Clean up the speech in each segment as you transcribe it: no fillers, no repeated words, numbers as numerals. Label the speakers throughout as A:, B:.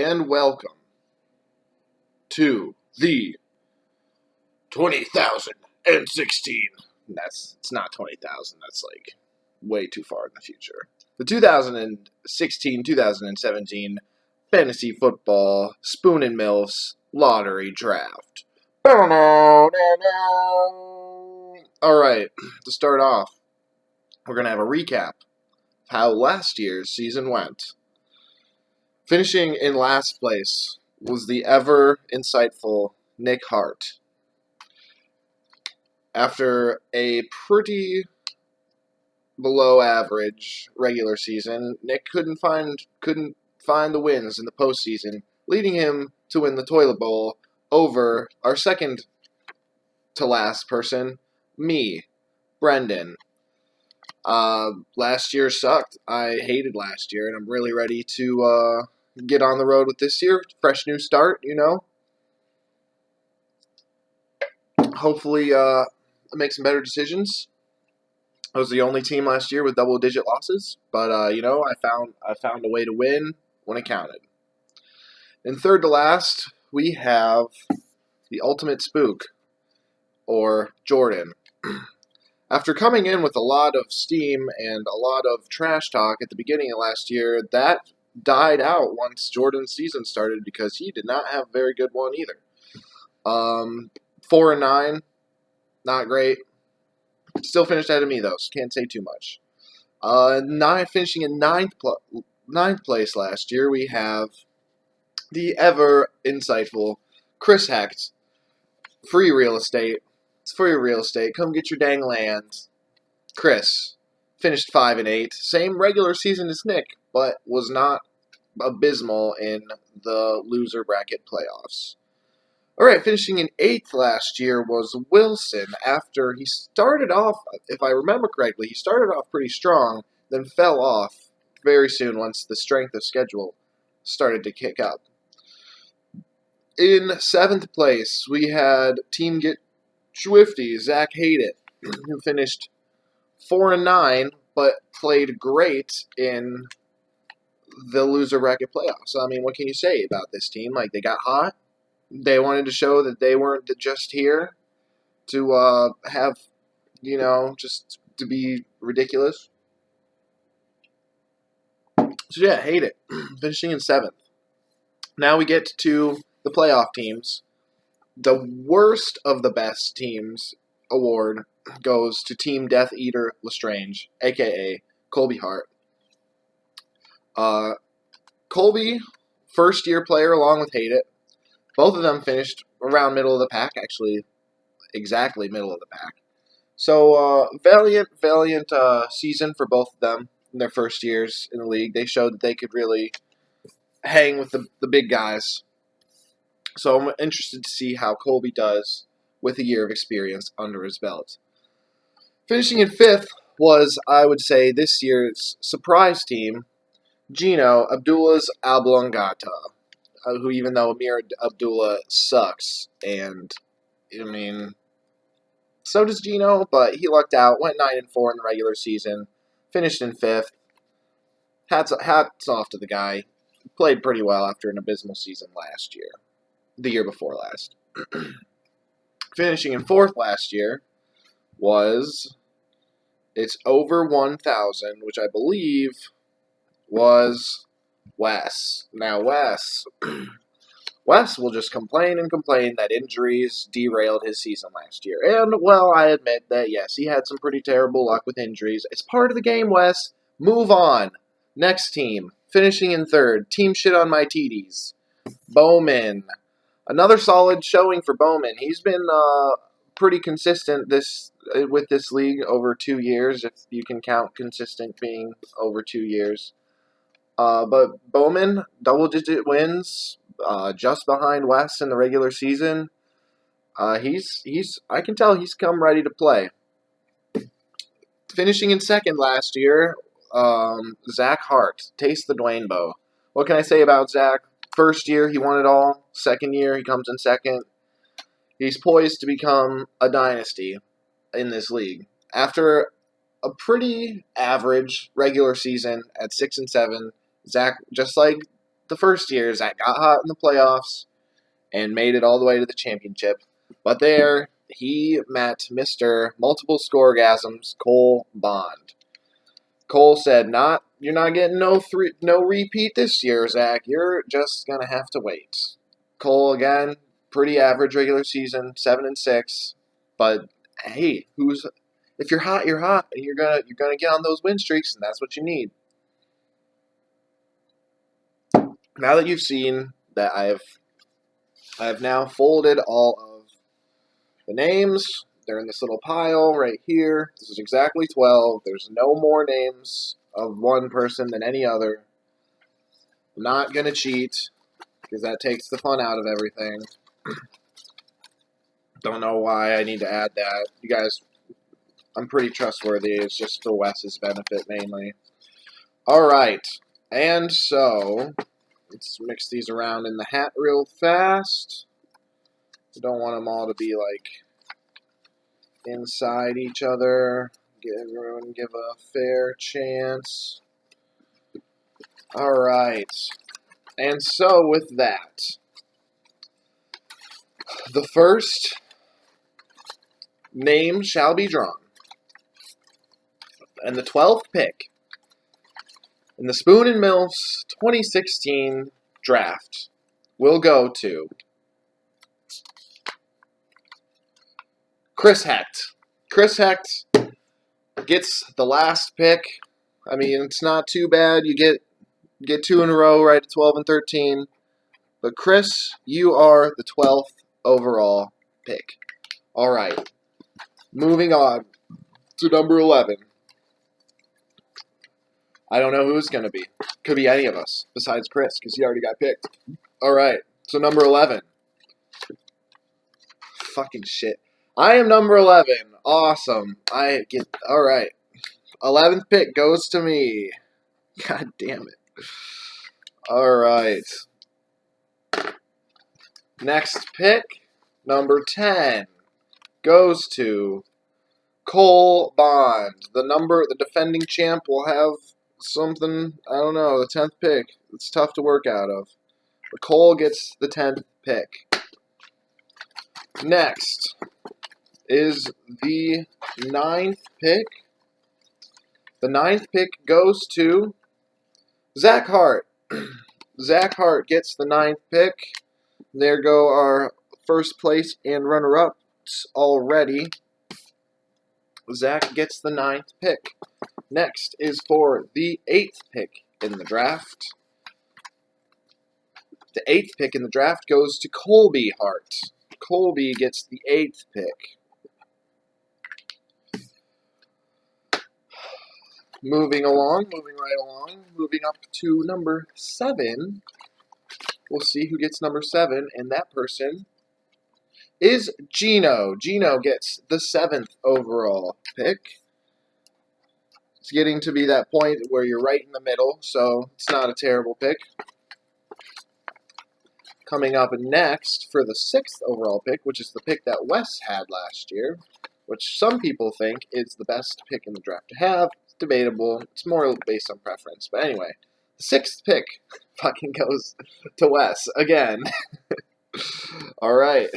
A: and welcome to the 20,016. It's not 20,000. That's like way too far in the future. The 2016-2017 fantasy football spoon and milfs lottery draft. All right, to start off, we're gonna have a recap of how last year's season went. Finishing in last place was the ever insightful Nick Hart. After a pretty below average regular season, Nick couldn't find the wins in the postseason, leading him to win the toilet bowl over our second to last person, me, Brendan. Last year sucked. I hated last year, and I'm really ready to get on the road with this year. Fresh new start, Hopefully, make some better decisions. I was the only team last year with double-digit losses, but I found a way to win when it counted. And third to last, we have the ultimate spook, or Jordan. After coming in with a lot of steam and a lot of trash talk at the beginning of last year, that died out once Jordan's season started because he did not have a very good one either. 4-9, not great. Still finished ahead of me, though, so can't say too much. Finishing in ninth place last year, we have the ever insightful Chris Hecht. Free real estate. It's free real estate. Come get your dang land. Chris finished 5-8. Same regular season as Nick, but was not abysmal in the loser bracket playoffs. All right, finishing in 8th last year was Wilson after he started off, if I remember correctly, he started off pretty strong, then fell off very soon once the strength of schedule started to kick up. In 7th place, we had Team Get Swifty, Zach Hated, who finished 4-9, but played great in the loser bracket playoffs. So, I mean, what can you say about this team? Like, they got hot. They wanted to show that they weren't just here to have, just to be ridiculous. So, yeah, hate it. Finishing in 7th. Now we get to the playoff teams. The worst of the best teams award goes to Team Death Eater Lestrange, a.k.a. Colby Hart. Colby, first-year player along with Hate It. Both of them finished around middle of the pack, actually exactly middle of the pack. So, valiant season for both of them in their first years in the league. They showed that they could really hang with the big guys. So I'm interested to see how Colby does with a year of experience under his belt. Finishing in 5th was, I would say, this year's surprise team, Gino Abdullah's Oblongata. Who, even though Amir Abdullah sucks, and, so does Gino, but he lucked out, went 9-4 in the regular season, finished in 5th. Hats off to the guy. Played pretty well after an abysmal season last year. The year before last. Finishing in 4th last year it's over 1,000, which I believe was Wes. Now, Wes will just complain and complain that injuries derailed his season last year. And, well, I admit that, yes, he had some pretty terrible luck with injuries. It's part of the game, Wes. Move on. Next team. Finishing in 3rd. Team shit on my TDs. Bowman. Another solid showing for Bowman. He's been pretty consistent with this league over 2 years, if you can count consistent being over 2 years. But Bowman, double-digit wins, just behind Wes in the regular season. I can tell he's come ready to play. Finishing in 2nd last year, Zach Hart, Taste the Dwayne Bow. What can I say about Zach? First year, he won it all. Second year, he comes in 2nd. He's poised to become a dynasty in this league. After a pretty average regular season at 6-7, Zach, just like the first year Zach got hot in the playoffs and made it all the way to the championship. But there, he met Mr. Multiple Scoregasms, Cole Bond. Cole said, you're not getting no repeat this year, Zach. You're just going to have to wait. Cole, again, pretty average regular season, 7-6. But, hey, if you're hot, you're hot. And you're gonna get on those win streaks, and that's what you need. Now that you've seen that I've now folded all of the names. They're in this little pile right here. This is exactly 12. There's no more names of one person than any other. I'm not going to cheat because that takes the fun out of everything. Don't know why I need to add that. You guys, I'm pretty trustworthy. It's just for Wes's benefit mainly. All right. And so, let's mix these around in the hat real fast. I don't want them all to be like inside each other. Everyone give a fair chance. All right. And so with that, the first name shall be drawn. And the 12th pick in the Spoon and Milfs 2016 draft will go to Chris Hecht. Chris Hecht gets the last pick. I mean, it's not too bad. You get two in a row, right at 12 and 13. But Chris, you are the 12th overall pick. All right. Moving on to number 11. I don't know who it's going to be. Could be any of us besides Chris because he already got picked. All right. So number 11. Fucking shit. I am number 11. Awesome. All right. 11th pick goes to me. God damn it. All right. Next pick, number 10, goes to Cole Bond. The defending champ will have something, I don't know, the 10th pick. It's tough to work out of. But Cole gets the 10th pick. Next is the 9th pick. The 9th pick goes to Zach Hart. Zach Hart gets the 9th pick. There go our first place and runner-ups already. Zach gets the 9th pick. Next is for the 8th pick in the draft. The 8th pick in the draft goes to Colby Hart. Colby gets the 8th pick. Moving right along, moving up to number 7. We'll see who gets number 7, and that person is Gino. Gino gets the 7th overall pick. It's getting to be that point where you're right in the middle, so it's not a terrible pick. Coming up next for the 6th overall pick, which is the pick that Wes had last year, which some people think is the best pick in the draft to have. It's debatable. It's more based on preference. But anyway, the 6th pick fucking goes to Wes again. All right.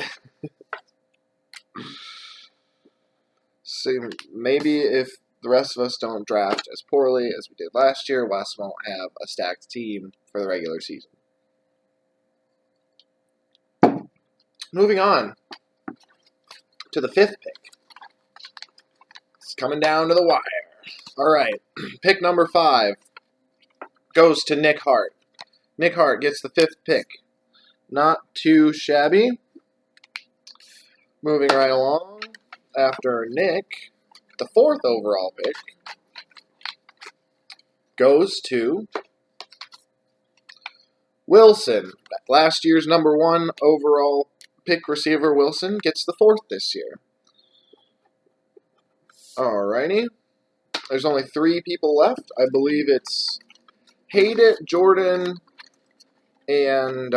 A: So maybe if the rest of us don't draft as poorly as we did last year, Wes won't have a stacked team for the regular season. Moving on to the 5th pick. It's coming down to the wire. All right. Pick number 5 goes to Nick Hart. Nick Hart gets the 5th pick. Not too shabby. Moving right along. After Nick, the 4th overall pick goes to Wilson. Last year's number 1 overall pick receiver Wilson gets the 4th this year. Alrighty. There's only 3 people left. I believe it's Hayden, Jordan, and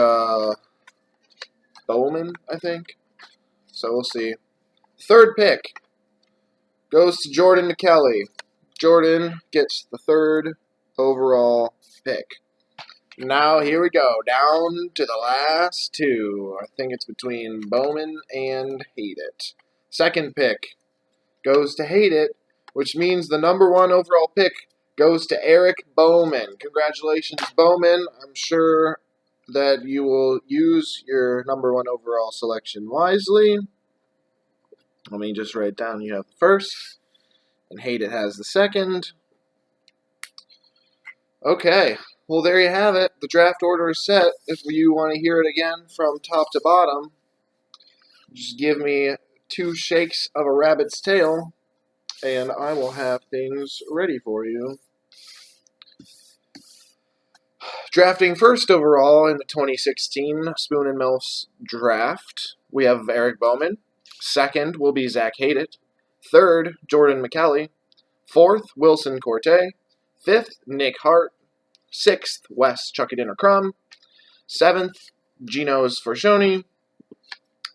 A: Bowman, I think. So we'll see. 3rd pick goes to Jordan to Kelly. Jordan gets the 3rd overall pick. Now here we go, down to the last two. I think it's between Bowman and Hate It. Second pick goes to Hate It, which means the number one overall pick goes to Eric Bowman. Congratulations, Bowman. I'm sure that you will use your number one overall selection wisely. Let me just write down you have the first, and Hate It has the second. Okay, well, there you have it. The draft order is set. If you want to hear it again from top to bottom, just give me 2 shakes of a rabbit's tail, and I will have things ready for you. Drafting first overall in the 2016 Spoon and Milfs draft, we have Eric Bowman. Second will be Zach Haydet. Third, Jordan McKelly. Fourth, Wilson Corte. Fifth, Nick Hart. Sixth, Wes Chuck It In or Crumb. Seventh, Geno's Forshoni.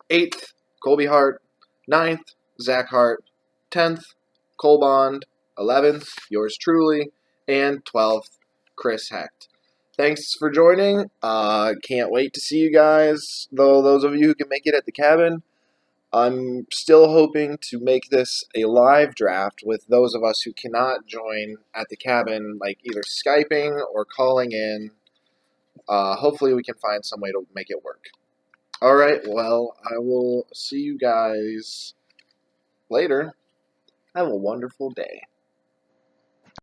A: Eighth, Colby Hart. Ninth, Zach Hart. 10th, Cole Bond. 11th, yours truly. And 12th, Chris Hecht. Thanks for joining. Can't wait to see you guys. Though those of you who can make it at the cabin, I'm still hoping to make this a live draft with those of us who cannot join at the cabin, like either Skyping or calling in. Hopefully we can find some way to make it work. All right, well, I will see you guys later. Have a wonderful day.